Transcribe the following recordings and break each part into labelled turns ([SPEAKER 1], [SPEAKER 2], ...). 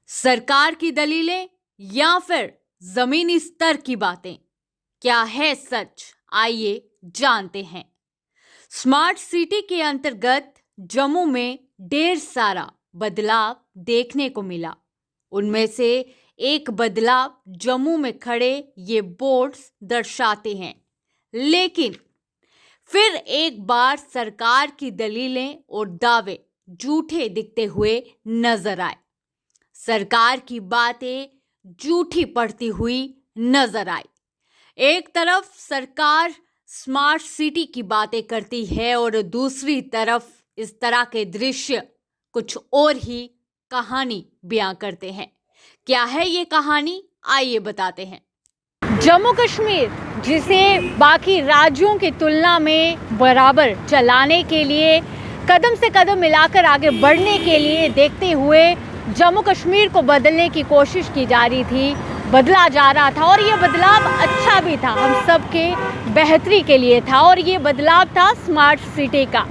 [SPEAKER 1] सरकार की दलीलें या फिर जमीनी स्तर की बातें, क्या है सच? आइए जानते हैं। स्मार्ट सिटी के अंतर्गत जम्मू में ढेर सारा बदलाव देखने को मिला। उनमें से एक बदलाव जम्मू में खड़े ये बोर्ड्स दर्शाते हैं, लेकिन फिर एक बार सरकार की दलीलें और दावे झूठे दिखते हुए नजर आए। सरकार की बातें झूठी पड़ती हुई नजर आई। एक तरफ सरकार स्मार्ट सिटी की बातें करती है और दूसरी तरफ इस तरह के दृश्य कुछ और ही कहानी बयां करते हैं। क्या है ये कहानी? आइए बताते हैं। जम्मू कश्मीर, जिसे बाकी राज्यों की तुलना में बराबर चलाने के लिए, कदम से कदम मिलाकर आगे बढ़ने के लिए देखते हुए जम्मू कश्मीर को बदलने की कोशिश की जा रही थी, बदला जा रहा था और ये बदलाव अच्छा भी था, हम सबके बेहतरी के लिए था और ये बदलाव था स्मार्ट सिटी का।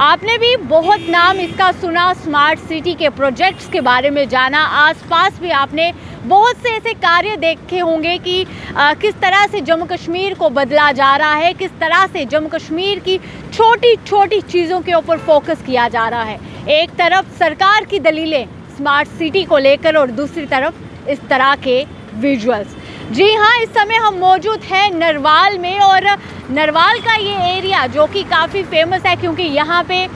[SPEAKER 1] आपने भी बहुत नाम इसका सुना, स्मार्ट सिटी के प्रोजेक्ट्स के बारे में जाना, आसपास भी आपने बहुत से ऐसे कार्य देखे होंगे कि किस तरह से जम्मू कश्मीर को बदला जा रहा है, किस तरह से जम्मू कश्मीर की छोटी छोटी चीज़ों के ऊपर फोकस किया जा रहा है। एक तरफ सरकार की दलीलें स्मार्ट सिटी को लेकर और दूसरी तरफ इस तरह के विजुअल्स। जी हाँ, इस समय हम मौजूद हैं नरवाल में और नरवाल का ये एरिया जो कि काफ़ी फेमस है क्योंकि यहाँ पे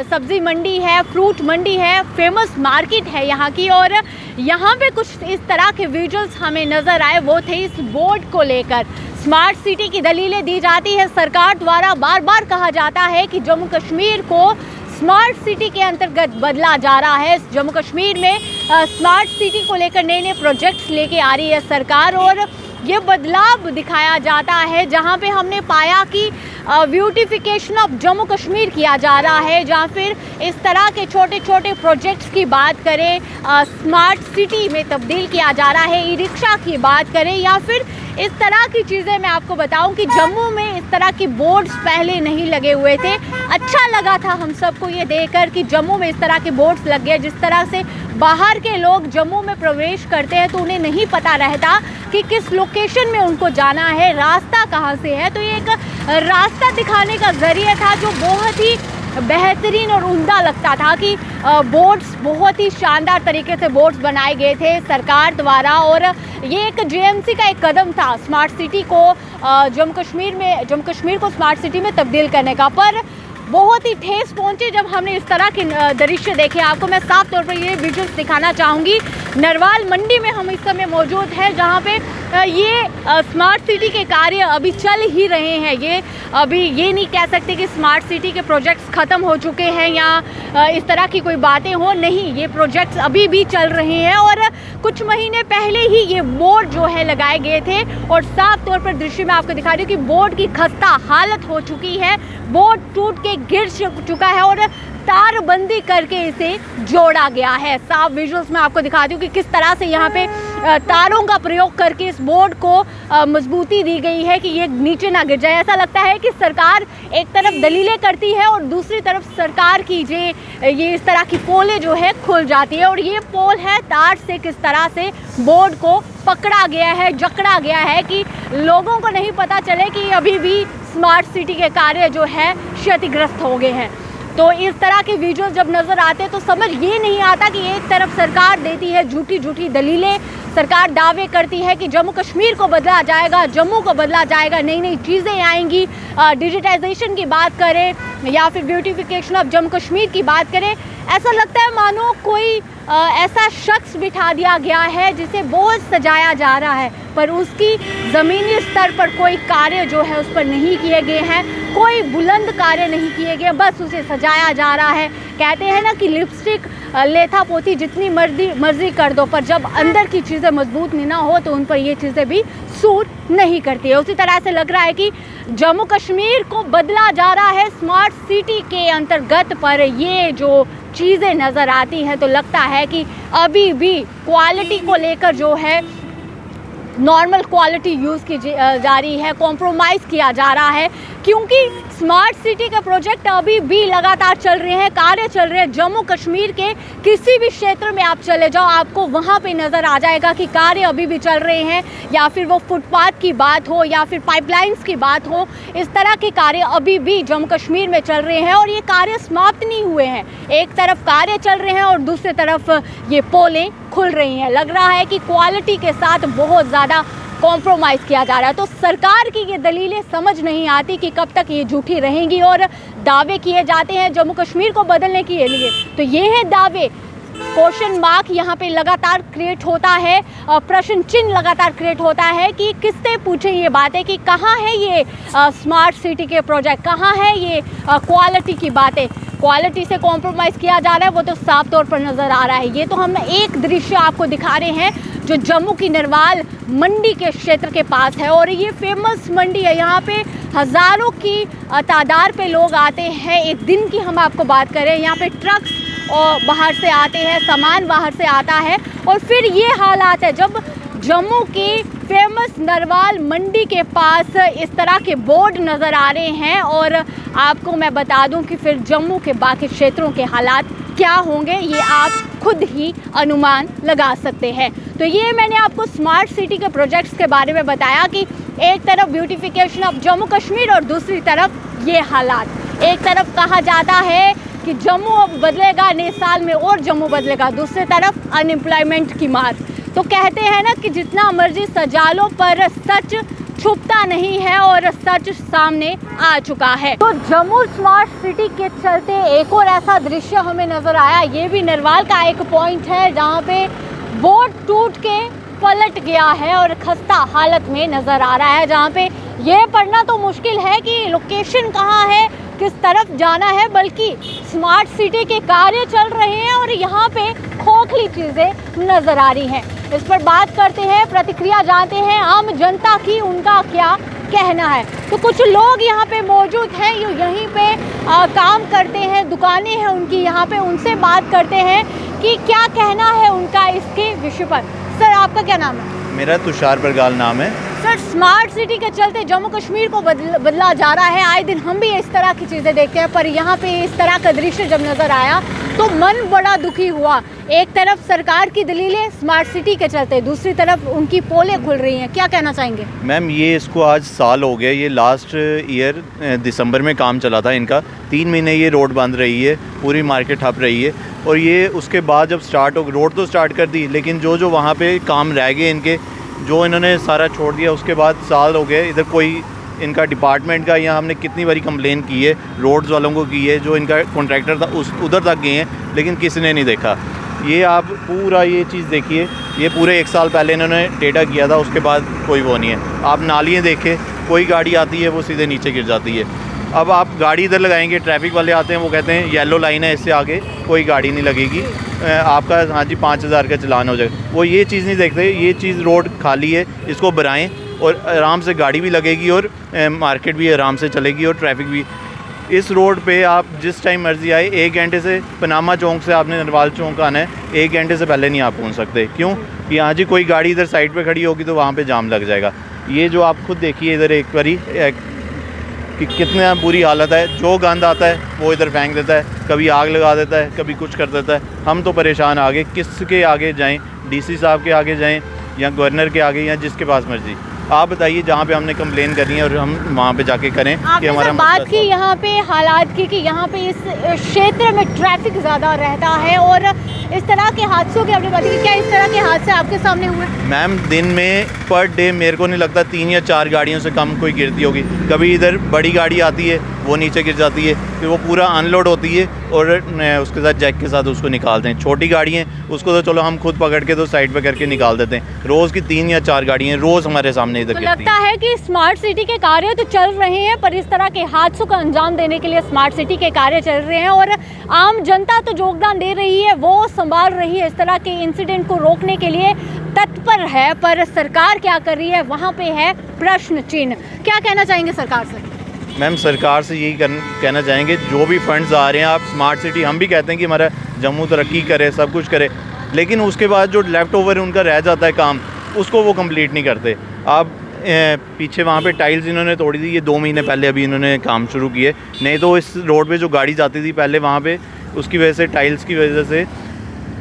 [SPEAKER 1] सब्जी मंडी है, फ्रूट मंडी है, फेमस मार्केट है यहाँ की। और यहाँ पे कुछ इस तरह के विजुअल्स हमें नज़र आए, वो थे इस बोर्ड को लेकर। स्मार्ट सिटी की दलीलें दी जाती है सरकार द्वारा, बार बार कहा जाता है कि जम्मू कश्मीर को स्मार्ट सिटी के अंतर्गत बदला जा रहा है। जम्मू कश्मीर में स्मार्ट सिटी को लेकर नए नए प्रोजेक्ट्स लेके आ रही है सरकार और ये बदलाव दिखाया जाता है। जहां पे हमने पाया कि ब्यूटिफिकेशन ऑफ जम्मू कश्मीर किया जा रहा है, जहां फिर इस तरह के छोटे छोटे प्रोजेक्ट्स की बात करें, स्मार्ट सिटी में तब्दील किया जा रहा है, ई रिक्शा की बात करें या फिर इस तरह की चीज़ें। मैं आपको बताऊं कि जम्मू में इस तरह के बोर्ड्स पहले नहीं लगे हुए थे। अच्छा लगा था हम सबको ये देखकर कि जम्मू में इस तरह के बोर्ड्स लग गए। जिस तरह से बाहर के लोग जम्मू में प्रवेश करते हैं तो उन्हें नहीं पता रहता कि किस लोकेशन में उनको जाना है, रास्ता कहाँ से है। तो ये एक रास्ता दिखाने का जरिया था जो बहुत ही बेहतरीन और उम्दा लगता था कि बोर्ड्स, बहुत ही शानदार तरीके से बोर्ड्स बनाए गए थे सरकार द्वारा। और ये एक जेएमसी का एक कदम था स्मार्ट सिटी को जम्मू कश्मीर को स्मार्ट सिटी में तब्दील करने का। पर बहुत ही ठेस पहुंचे जब हमने इस तरह के दृश्य देखे। आपको मैं साफ तौर पर ये विजुअल्स दिखाना चाहूँगी। नरवाल मंडी में हम इस समय मौजूद हैं जहाँ पे ये स्मार्ट सिटी के कार्य अभी चल ही रहे हैं। ये अभी ये नहीं कह सकते कि स्मार्ट सिटी के प्रोजेक्ट्स ख़त्म हो चुके हैं या इस तरह की कोई बातें हो, नहीं, ये प्रोजेक्ट्स अभी भी चल रहे हैं। और कुछ महीने पहले ही ये बोर्ड जो है लगाए गए थे और साफ तौर पर दृश्य में आपको दिखा रही हूँ कि बोर्ड की खस्ता हालत हो चुकी है, बोर्ड टूट के गिर चुका है और तारबंदी करके इसे जोड़ा गया है। साफ विजुअल्स में आपको दिखा दूं कि किस तरह से यहाँ पे तारों का प्रयोग करके इस बोर्ड को मजबूती दी गई है कि ये नीचे ना गिर जाए। ऐसा लगता है कि सरकार एक तरफ दलीलें करती है और दूसरी तरफ सरकार की ये इस तरह की पोलें जो है खुल जाती है। और ये पोल है तार से किस तरह से बोर्ड को पकड़ा गया है, जकड़ा गया है कि लोगों को नहीं पता चले कि अभी भी स्मार्ट सिटी के कार्य जो है क्षतिग्रस्त हो गए हैं। तो इस तरह के विजुअल जब नज़र आते हैं तो समझ ये नहीं आता कि एक तरफ सरकार देती है झूठी झूठी दलीलें, सरकार दावे करती है कि जम्मू कश्मीर को बदला जाएगा, जम्मू को बदला जाएगा, नई नई चीज़ें आएंगी, डिजिटाइजेशन की बात करें या फिर ब्यूटिफिकेशन ऑफ जम्मू कश्मीर की बात करें। ऐसा लगता है मानो कोई ऐसा शख्स बिठा दिया गया है जिसे बहुत सजाया जा रहा है, पर उसकी ज़मीनी स्तर पर कोई कार्य जो है उस पर नहीं किए गए हैं, कोई बुलंद कार्य नहीं किए गए, बस उसे सजाया जा रहा है। कहते हैं ना कि लिपस्टिक लेथा पोती जितनी मर्जी कर दो, पर जब अंदर की चीज़ें मजबूत नहीं ना हो तो उन पर ये चीज़ें भी सूट नहीं करती है। उसी तरह से लग रहा है कि जम्मू कश्मीर को बदला जा रहा है स्मार्ट सिटी के अंतर्गत। पर ये जो चीज़ें नज़र आती हैं तो लगता है कि अभी भी क्वालिटी को लेकर जो है नॉर्मल क्वालिटी यूज़ की जा रही है, कॉम्प्रोमाइज़ किया जा रहा है, क्योंकि स्मार्ट सिटी के प्रोजेक्ट अभी भी लगातार चल रहे हैं, कार्य चल रहे हैं। जम्मू कश्मीर के किसी भी क्षेत्र में आप चले जाओ, आपको वहाँ पे नज़र आ जाएगा कि कार्य अभी भी चल रहे हैं, या फिर वो फुटपाथ की बात हो या फिर पाइपलाइंस की बात हो, इस तरह के कार्य अभी भी जम्मू कश्मीर में चल रहे हैं और ये कार्य समाप्त नहीं हुए हैं। एक तरफ कार्य चल रहे हैं और दूसरी तरफ ये पोलें खुल रही हैं। लग रहा है कि क्वालिटी के साथ बहुत ज़्यादा कॉम्प्रोमाइज़ किया जा रहा है। तो सरकार की ये दलीलें समझ नहीं आती कि कब तक ये झूठी रहेंगी, और दावे किए जाते हैं जम्मू कश्मीर को बदलने के लिए। तो ये है दावे, क्वेश्चन मार्क यहाँ पे लगातार क्रिएट होता है, प्रश्न चिन्ह लगातार क्रिएट होता है कि किससे पूछे ये बातें कि कहाँ है ये स्मार्ट सिटी के प्रोजेक्ट, कहाँ है ये क्वालिटी की बातें। क्वालिटी से कॉम्प्रोमाइज़ किया जा रहा है वो तो साफ तौर पर नज़र आ रहा है। ये तो हम एक दृश्य आपको दिखा रहे हैं जो जम्मू की नरवाल मंडी के क्षेत्र के पास है, और ये फेमस मंडी है। यहाँ पे हज़ारों की तादाद पे लोग आते हैं। एक दिन की हम आपको बात करें, यहाँ पे ट्रक्स और बाहर से आते हैं, सामान बाहर से आता है, और फिर ये हालात है जब जम्मू की फेमस नरवाल मंडी के पास इस तरह के बोर्ड नज़र आ रहे हैं। और आपको मैं बता दूं कि फिर जम्मू के बाकी क्षेत्रों के हालात क्या होंगे, ये आप खुद ही अनुमान लगा सकते हैं। तो ये मैंने आपको स्मार्ट सिटी के प्रोजेक्ट्स के बारे में बताया कि एक तरफ ब्यूटिफिकेशन ऑफ जम्मू कश्मीर और दूसरी तरफ ये हालात। एक तरफ कहा जाता है कि जम्मू अब बदलेगा, नए साल में और जम्मू बदलेगा, दूसरी तरफ अनएम्प्लॉयमेंट की मार। तो कहते हैं ना कि जितना मर्जी सजा लो पर सच छुपता नहीं है, और सच सामने आ चुका है। तो जम्मू स्मार्ट सिटी के चलते एक और ऐसा दृश्य हमें नज़र आया। ये भी नरवाल का एक पॉइंट है जहाँ पे बोर्ड टूट के पलट गया है और खस्ता हालत में नज़र आ रहा है, जहाँ पे ये पढ़ना तो मुश्किल है कि लोकेशन कहाँ है, किस तरफ जाना है, बल्कि स्मार्ट सिटी के कार्य चल रहे हैं और यहाँ पे खोखली चीज़ें नज़र आ रही हैं। इस पर बात करते हैं, प्रतिक्रिया जानते हैं आम जनता की, उनका क्या कहना है। तो कुछ लोग यहाँ पे मौजूद हैं, जो यहीं पे काम करते हैं, दुकानें हैं उनकी यहाँ पे, उनसे बात करते हैं कि क्या कहना है उनका इसके विषय पर। सर, आपका क्या नाम है?
[SPEAKER 2] मेरा तुषार बरगाल नाम है।
[SPEAKER 1] सर, स्मार्ट सिटी के चलते जम्मू कश्मीर को बदला जा रहा है। आए दिन हम भी इस तरह की चीज़ें देखते हैं, पर यहाँ पे इस तरह का दृश्य जब नज़र आया तो मन बड़ा दुखी हुआ। एक तरफ सरकार की दलीलें स्मार्ट सिटी के चलते, दूसरी तरफ उनकी पोलें खुल रही हैं। क्या कहना चाहेंगे?
[SPEAKER 2] मैम, ये इसको आज साल हो गया। ये लास्ट ईयर दिसंबर में काम चला था इनका। 3 महीने ये रोड बंद रही है, पूरी मार्केट ठप रही है, और ये उसके बाद जब स्टार्ट हो, रोड तो स्टार्ट कर दी, लेकिन जो वहाँ पे काम रह गए इनके, जो इन्होंने सारा छोड़ दिया, उसके बाद साल हो गए। इधर कोई इनका डिपार्टमेंट का, यहाँ हमने कितनी बारी कंप्लेन की है, रोड्स वालों को की है, जो इनका कॉन्ट्रैक्टर था उधर तक गए हैं, लेकिन किसी ने नहीं देखा। ये आप पूरा ये चीज़ देखिए, ये पूरे 1 साल पहले इन्होंने डेटा किया था, उसके बाद कोई वो नहीं है। आप नालियाँ देखें, कोई गाड़ी आती है वो सीधे नीचे गिर जाती है। अब आप गाड़ी इधर लगाएंगे, ट्रैफिक वाले आते हैं, वो कहते हैं येलो लाइन है, इससे आगे कोई गाड़ी नहीं लगेगी, आपका हाँ जी 5000 का चलान हो जाएगा। वो ये चीज़ नहीं देखते, ये चीज़ रोड खाली है, इसको बनाएं और आराम से गाड़ी भी लगेगी और मार्केट भी आराम से चलेगी और ट्रैफिक भी। इस रोड पे आप जिस टाइम मर्जी आए, 1 घंटे से पनामा चौक से आपने नरवाल चौक आना है, 1 घंटे से पहले नहीं आप पहुंच सकते। क्यों? कि हाँ जी कोई गाड़ी इधर साइड पे खड़ी होगी तो वहाँ पे जाम लग जाएगा। ये जो आप खुद देखिए इधर एक बारी कि कितना बुरी हालत है। जो गंद आता है वो इधर फेंक देता है, कभी आग लगा देता है, कभी कुछ कर देता है। हम तो परेशान आगे, किसके आगे जाएँ? डीसी साहब के आगे जाएँ या गवर्नर के आगे या जिसके पास मर्जी। आप बताइए जहाँ पे हमने कंप्लेन करनी है और हम वहाँ पे जाके करें कि हमारा
[SPEAKER 1] बात की यहाँ पे हालात की कि यहाँ पे इस क्षेत्र में ट्रैफिक ज़्यादा रहता है और इस तरह के हादसों की आपने बात की। क्या इस तरह के हादसे आपके सामने हुए?
[SPEAKER 2] मैम, दिन में पर डे मेरे को नहीं लगता 3 या 4 गाड़ियों से कम कोई गिरती होगी। कभी इधर बड़ी गाड़ी आती है, वो नीचे गिर जाती है, फिर वो पूरा अनलोड होती है और उसके साथ जैक के साथ उसको निकालते हैं। छोटी गाड़ी हैं उसको तो चलो हम खुद पकड़ के तो साइड पे करके निकाल देते हैं। रोज़ की 3 या 4 गाड़ियाँ रोज़ हमारे सामने इधर
[SPEAKER 1] तो लगता है कि स्मार्ट सिटी के कार्य तो चल रहे हैं, पर इस तरह के हादसों का अंजाम देने के लिए स्मार्ट सिटी के कार्य चल रहे हैं और आम जनता तो योगदान दे रही है, वो संभाल रही है, इस तरह के इंसिडेंट को रोकने के लिए तत्पर है, पर सरकार क्या कर रही है वहाँ पे है प्रश्न चिन्ह। क्या कहना चाहेंगे सरकार से?
[SPEAKER 2] मैम, सरकार से यही कहना चाहेंगे, जो भी फंड्स आ रहे हैं आप स्मार्ट सिटी, हम भी कहते हैं कि हमारा जम्मू तरक्की करे, सब कुछ करे, लेकिन उसके बाद जो लेफ़्ट ओवर उनका रह जाता है काम, उसको वो कंप्लीट नहीं करते। आप पीछे वहाँ पे टाइल्स इन्होंने तोड़ी थी, ये 2 महीने पहले अभी इन्होंने काम शुरू किए। नहीं तो इस रोड पे जो गाड़ी जाती थी पहले वहाँ पे, उसकी वजह से टाइल्स की वजह से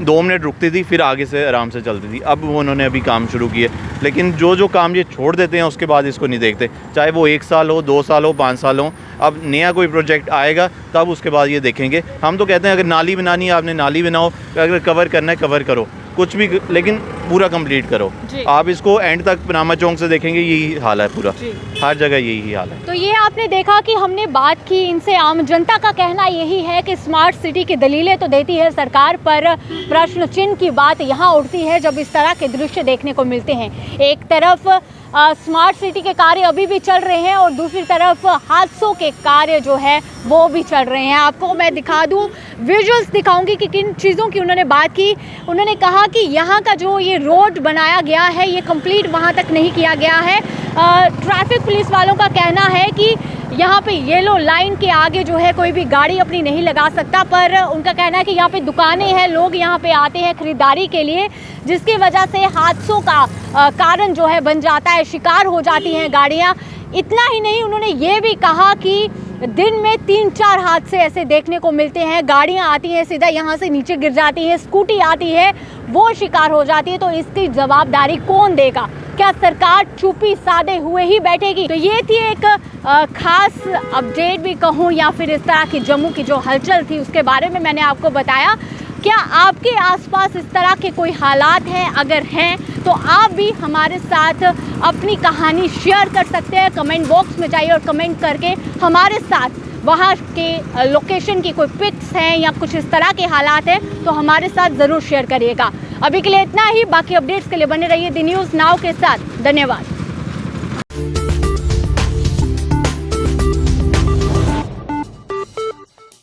[SPEAKER 2] 2 मिनट रुकती थी, फिर आगे से आराम से चलती थी। अब वो उन्होंने अभी काम शुरू किए, लेकिन जो काम ये छोड़ देते हैं उसके बाद इसको नहीं देखते, चाहे वो 1 साल हो, 2 साल हो, 5 साल हो। अब नया कोई प्रोजेक्ट आएगा तब उसके बाद ये देखेंगे। हम तो कहते हैं अगर नाली बनानी है आपने नाली बनाओ, अगर कवर करना है कवर करो, कुछ भी, लेकिन पूरा कंप्लीट करो। आप इसको एंड तक पनामा चौक से देखेंगे यही हाल है पूरा, हर जगह यही हाल है।
[SPEAKER 1] तो ये आपने देखा कि हमने बात की इनसे, आम जनता का कहना यही है कि स्मार्ट सिटी की दलीलें तो देती है सरकार, पर प्रश्न चिन्ह की बात यहाँ उठती है जब इस तरह के दृश्य देखने को मिलते हैं। एक तरफ स्मार्ट सिटी के कार्य अभी भी चल रहे हैं और दूसरी तरफ हादसों के कार्य जो है वो भी चल रहे हैं। आपको मैं दिखा दूं, विजुअल्स दिखाऊंगी कि किन चीज़ों की उन्होंने बात की। उन्होंने कहा कि यहाँ का जो ये रोड बनाया गया है ये कंप्लीट वहाँ तक नहीं किया गया है। ट्रैफिक पुलिस वालों का कहना है कि यहाँ पे येलो लाइन के आगे जो है कोई भी गाड़ी अपनी नहीं लगा सकता, पर उनका कहना है कि यहाँ पे दुकानें हैं, लोग यहाँ पे आते हैं खरीदारी के लिए, जिसकी वजह से हादसों का कारण जो है बन जाता है, शिकार हो जाती हैं गाड़ियाँ। इतना ही नहीं, उन्होंने ये भी कहा कि दिन में 3-4 हादसे ऐसे देखने को मिलते हैं, गाड़ियाँ आती हैं सीधा यहाँ से नीचे गिर जाती हैं, स्कूटी आती है वो शिकार हो जाती है। तो इसकी जवाबदारी कौन देगा? क्या सरकार चुप्पी साधे हुए ही बैठेगी? तो ये थी एक खास अपडेट भी कहूँ या फिर इस तरह की जम्मू की जो हलचल थी उसके बारे में मैंने आपको बताया। क्या आपके आसपास इस तरह के कोई हालात हैं? अगर हैं तो आप भी हमारे साथ अपनी कहानी शेयर कर सकते हैं। कमेंट बॉक्स में जाइए और कमेंट करके हमारे साथ वहाँ के लोकेशन की कोई पिक्स हैं या कुछ इस तरह के हालात हैं तो हमारे साथ ज़रूर शेयर करिएगा। अभी के लिए इतना ही, बाकी अपडेट्स के लिए बने रहिए दी न्यूज़ नाउ के साथ। धन्यवाद।